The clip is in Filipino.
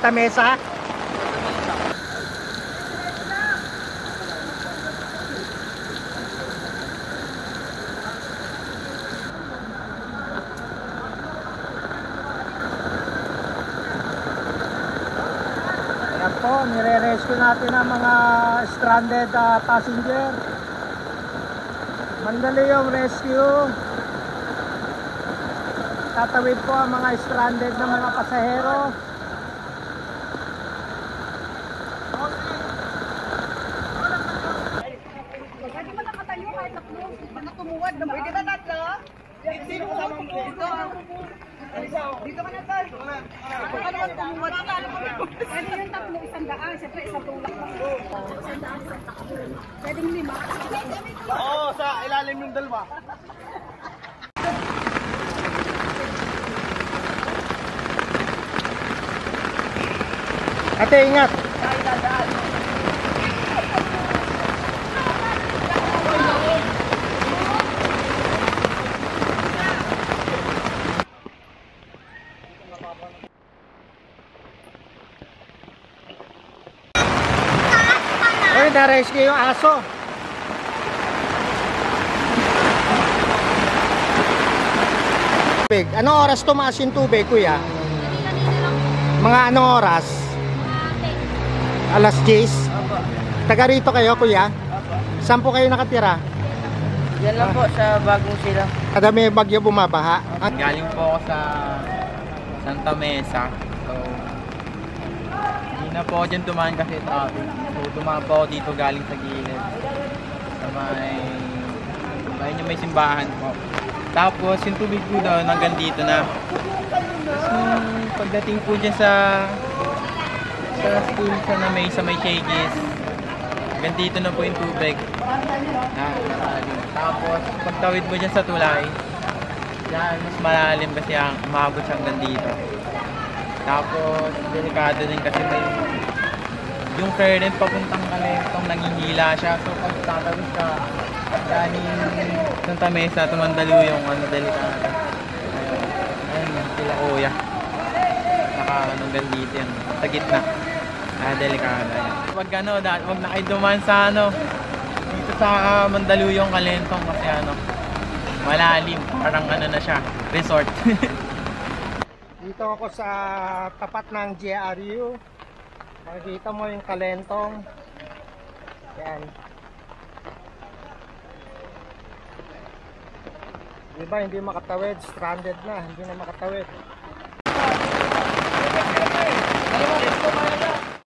Santa Mesa. Ayan po, nire-rescue natin ang mga stranded passenger. Mandaluyong Rescue. Tatawid po ang mga stranded na mga pasahero. Pwede ba nakatayo kahit tatlo? Baka tumuwad na. Pwede ba tatlo? Dito kasama mo dito. Dito ka na tayo. Baka naman tumuwad. Pwede yung tatlo, 100. Siyempre, isang tulak lang. 100. Pwedeng 5. Oo, sa ilalim yung dalawa. Ate, ingat. Ay, na-rescue yung aso. Anong oras tumaas yung tubig, kuya? Mga anong oras? Alas 10? Taga rito kayo, kuya? Saan po kayo nakatira? Yan lang po sa bagong sila. Kada may bagyo bumabaha. Galing po ako sa Santa Mesa. So, hindi na po ako dyan tumahan kasi traffic. So, tumahan po ako dito galing sa gilid. Sa may simbahan po. Tapos, yung tubig po daw hanggang dito na. Tapos, pagdating po dyan sa school sa may Shakies, hanggang dito na po yung tubig. Tapos, pagtawid mo dyan sa tulay, yan, mas malalim kasi umabot siya hanggang dito. Tapos, delikado din kasi may yung current papuntang Kalentong nanghihila siya. So, pag tatawid ka, galing Santa Mesa, Mandaluyong, delikado. Ayun, sila kuya. Hanggang dito yan, sa gitna. Delikado yan. Wag na kayo dumaan sa dito sa Mandaluyong, Kalentong kasi malalim, parang na siya, resort. Dito ako sa tapat ng GRU. Makikita mo yung Kalentong. Yan. Diba hindi makatawid, stranded na, hindi na makatawid.